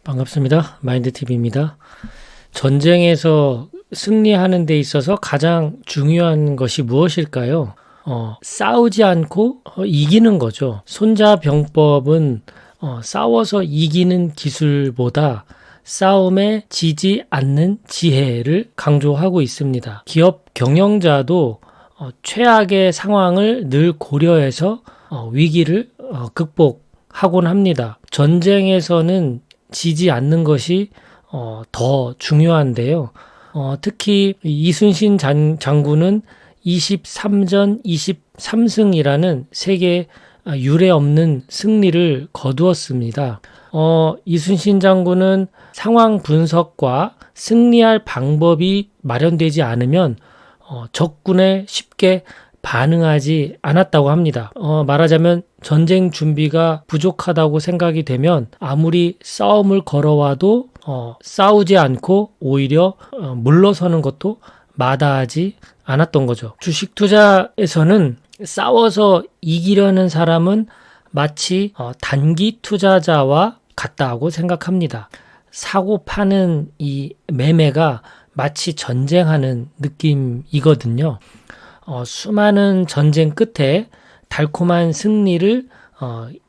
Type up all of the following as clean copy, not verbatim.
반갑습니다. 마인드TV입니다. 전쟁에서 승리하는 데 있어서 가장 중요한 것이 무엇일까요? 싸우지 않고 이기는 거죠. 손자병법은 싸워서 이기는 기술보다 싸움에 지지 않는 지혜를 강조하고 있습니다. 기업 경영자도 최악의 상황을 늘 고려해서 위기를 극복하곤 합니다. 전쟁에서는 지지 않는 것이 더 중요한데요. 특히 이순신 장군은 23전 23승이라는 세계 유례 없는 승리를 거두었습니다. 이순신 장군은 상황 분석과 승리할 방법이 마련되지 않으면 적군에 쉽게 반응하지 않았다고 합니다. 말하자면 전쟁 준비가 부족하다고 생각이 되면 아무리 싸움을 걸어와도 싸우지 않고 오히려 물러서는 것도 마다하지 않았던 거죠. 주식 투자에서는 싸워서 이기려는 사람은 마치 단기 투자자와 같다고 생각합니다. 사고 파는 이 매매가 마치 전쟁하는 느낌이거든요. 수많은 전쟁 끝에 달콤한 승리를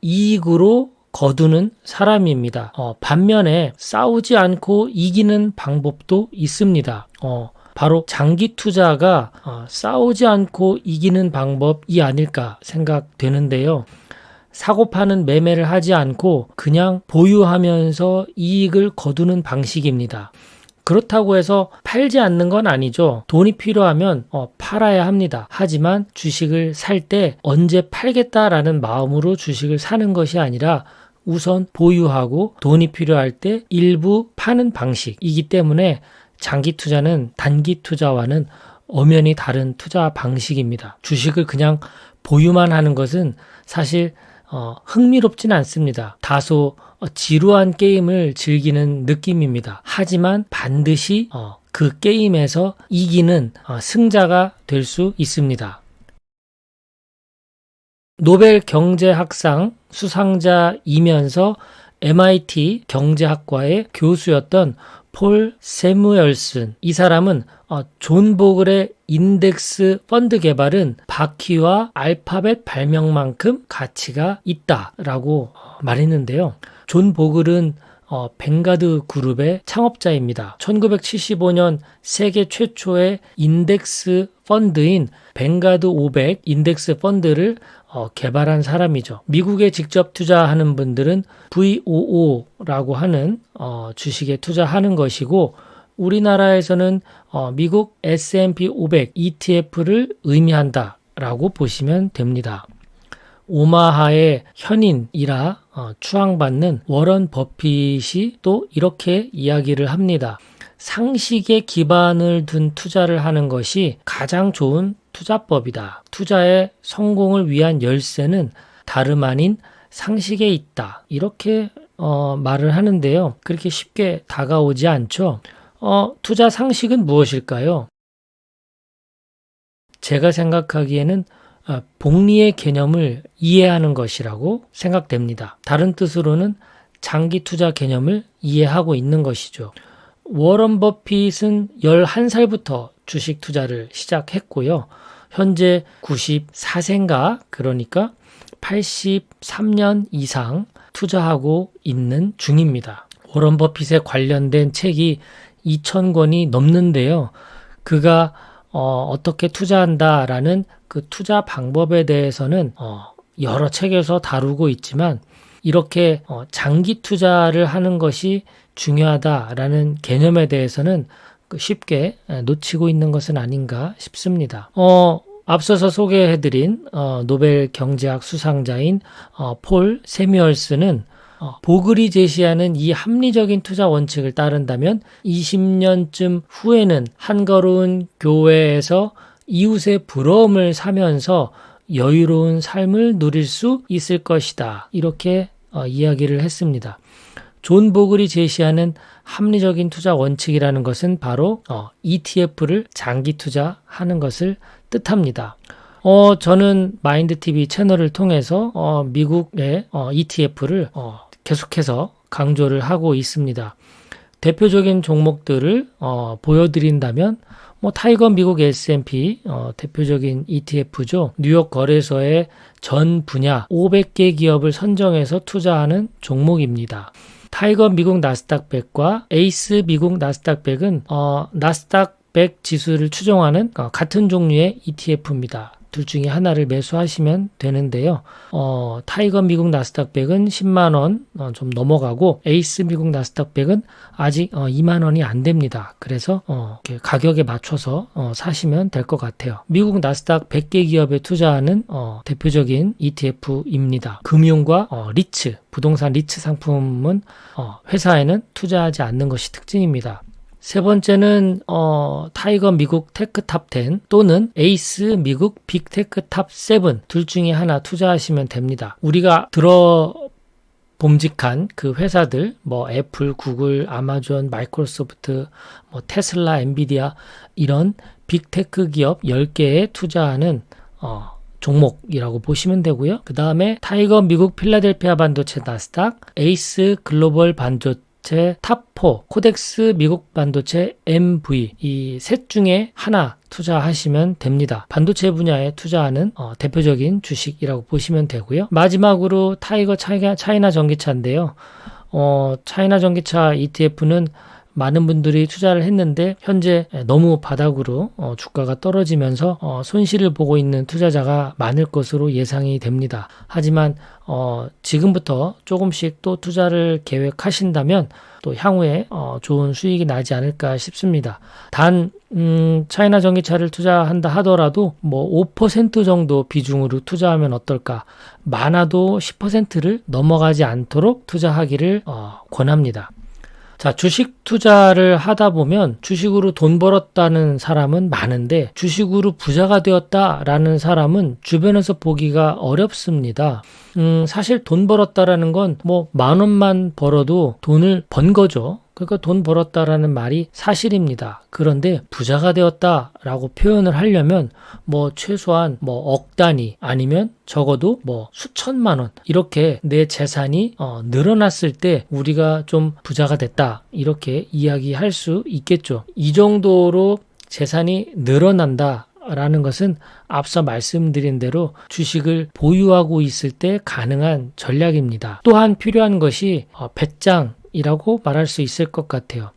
이익으로 거두는 사람입니다. 반면에 싸우지 않고 이기는 방법도 있습니다. 바로 장기 투자가 싸우지 않고 이기는 방법이 아닐까 생각되는데요. 사고 파는 매매를 하지 않고 그냥 보유하면서 이익을 거두는 방식입니다. 그렇다고 해서 팔지 않는 건 아니죠. 돈이 필요하면 팔아야 합니다. 하지만 주식을 살 때 언제 팔겠다라는 마음으로 주식을 사는 것이 아니라 우선 보유하고 돈이 필요할 때 일부 파는 방식이기 때문에 장기 투자는 단기 투자와는 엄연히 다른 투자 방식입니다. 주식을 그냥 보유만 하는 것은 사실 흥미롭진 않습니다. 다소 지루한 게임을 즐기는 느낌입니다. 하지만 반드시 그 게임에서 이기는 승자가 될 수 있습니다. 노벨 경제학상 수상자이면서 MIT 경제학과의 교수였던 폴 세무얼슨, 이 사람은 존 보글의 인덱스 펀드 개발은 바퀴와 알파벳 발명만큼 가치가 있다라고 말했는데요. 존 보글은 벵가드 그룹의 창업자입니다. 1975년 세계 최초의 인덱스 펀드인 벵가드 500 인덱스 펀드를 개발한 사람이죠. 미국에 직접 투자하는 분들은 VOO라고 하는 주식에 투자하는 것이고, 우리나라에서는 미국 S&P 500 ETF를 의미한다라고 보시면 됩니다. 오마하의 현인이라 추앙받는 워런 버핏이 또 이렇게 이야기를 합니다. 상식에 기반을 둔 투자를 하는 것이 가장 좋은 투자법이다. 투자의 성공을 위한 열쇠는 다름 아닌 상식에 있다. 이렇게 말을 하는데요. 그렇게 쉽게 다가오지 않죠. 투자 상식은 무엇일까요? 제가 생각하기에는 복리의 개념을 이해하는 것이라고 생각됩니다. 다른 뜻으로는 장기 투자 개념을 이해하고 있는 것이죠. 워런 버핏은 11살부터 주식 투자를 시작했고요. 현재 94세인가, 그러니까 83년 이상 투자하고 있는 중입니다. 워런 버핏에 관련된 책이 2,000권이 넘는데요. 그가 어떻게 투자한다라는 그 투자 방법에 대해서는 여러 책에서 다루고 있지만, 이렇게 장기 투자를 하는 것이 중요하다라는 개념에 대해서는 쉽게 놓치고 있는 것은 아닌가 싶습니다. 앞서서 소개해드린 노벨 경제학 수상자인 폴 세뮤얼슨은 보글이 제시하는 이 합리적인 투자 원칙을 따른다면 20년쯤 후에는 한가로운 교회에서 이웃의 부러움을 사면서 여유로운 삶을 누릴 수 있을 것이다. 이렇게 이야기를 했습니다. 존 보글이 제시하는 합리적인 투자 원칙이라는 것은 바로 ETF를 장기 투자하는 것을 뜻합니다. 저는 마인드TV 채널을 통해서 미국의 ETF를 계속해서 강조를 하고 있습니다. 대표적인 종목들을 보여드린다면 타이거 미국 S&P 대표적인 ETF죠. 뉴욕 거래소의 전 분야 500개 기업을 선정해서 투자하는 종목입니다. 타이거 미국 나스닥 100과 에이스 미국 나스닥 100은 나스닥 100 지수를 추종하는 같은 종류의 ETF입니다. 둘 중에 하나를 매수하시면 되는데요. 타이거 미국 나스닥 100은 10만원 좀 넘어가고 에이스 미국 나스닥 100은 아직 2만원이 안 됩니다. 그래서 이렇게 가격에 맞춰서 사시면 될 것 같아요. 미국 나스닥 100개 기업에 투자하는 대표적인 ETF입니다. 금융과 리츠, 부동산 리츠 상품은 회사에는 투자하지 않는 것이 특징입니다. 세 번째는 타이거 미국 테크탑 10 또는 에이스 미국 빅테크탑 7 둘 중에 하나 투자하시면 됩니다. 우리가 들어봄직한 그 회사들 애플, 구글, 아마존, 마이크로소프트, 테슬라, 엔비디아 이런 빅테크 기업 10개에 투자하는 종목이라고 보시면 되고요. 그 다음에 타이거 미국 필라델피아 반도체 나스닥, 에이스 글로벌 반도체 탑4, 코덱스 미국 반도체 MV 이 셋 중에 하나 투자하시면 됩니다. 반도체 분야에 투자하는 대표적인 주식이라고 보시면 되고요. 마지막으로 타이거 차이나 전기차인데요. 차이나 전기차 ETF는 많은 분들이 투자를 했는데 현재 너무 바닥으로 주가가 떨어지면서 손실을 보고 있는 투자자가 많을 것으로 예상이 됩니다. 하지만 지금부터 조금씩 또 투자를 계획하신다면 또 향후에 좋은 수익이 나지 않을까 싶습니다. 단 차이나 전기차를 투자한다 하더라도 5% 정도 비중으로 투자하면 어떨까? 많아도 10%를 넘어가지 않도록 투자하기를 권합니다. 자, 주식 투자를 하다 보면 주식으로 돈 벌었다는 사람은 많은데 주식으로 부자가 되었다라는 사람은 주변에서 보기가 어렵습니다. 사실 돈 벌었다라는 건 10,000원만 벌어도 돈을 번 거죠. 그러니까 돈 벌었다라는 말이 사실입니다. 그런데 부자가 되었다라고 표현을 하려면 최소한 억 단위 아니면 적어도 수천만 원 이렇게 내 재산이 늘어났을 때 우리가 좀 부자가 됐다 이렇게 이야기할 수 있겠죠. 이 정도로 재산이 늘어난다 라는 것은 앞서 말씀드린 대로 주식을 보유하고 있을 때 가능한 전략입니다. 또한 필요한 것이 배짱이라고 말할 수 있을 것 같아요.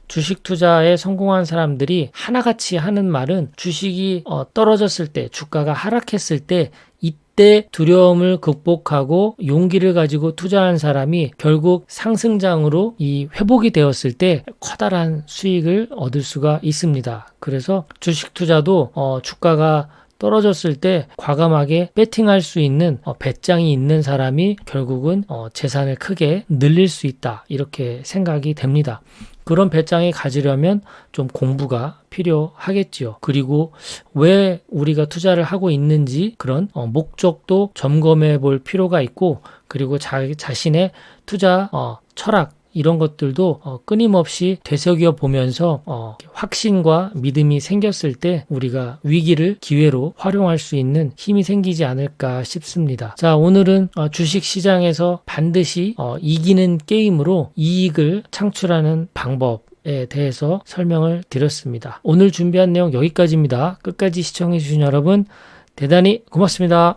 주식 투자에 성공한 사람들이 하나같이 하는 말은 주식이 떨어졌을 때, 주가가 하락했을 때 이때 두려움을 극복하고 용기를 가지고 투자한 사람이 결국 상승장으로 이 회복이 되었을 때 커다란 수익을 얻을 수가 있습니다. 그래서 주식 투자도 주가가 떨어졌을 때 과감하게 배팅할 수 있는 배짱이 있는 사람이 결국은 재산을 크게 늘릴 수 있다 이렇게 생각이 됩니다. 그런 배짱이 가지려면 좀 공부가 필요하겠지요. 그리고 왜 우리가 투자를 하고 있는지 그런 목적도 점검해 볼 필요가 있고 그리고 자신의 투자 철학 이런 것들도 끊임없이 되새겨 보면서 확신과 믿음이 생겼을 때 우리가 위기를 기회로 활용할 수 있는 힘이 생기지 않을까 싶습니다. 자, 오늘은 주식 시장에서 반드시 이기는 게임으로 이익을 창출하는 방법에 대해서 설명을 드렸습니다. 오늘 준비한 내용 여기까지입니다. 끝까지 시청해 주신 여러분 대단히 고맙습니다.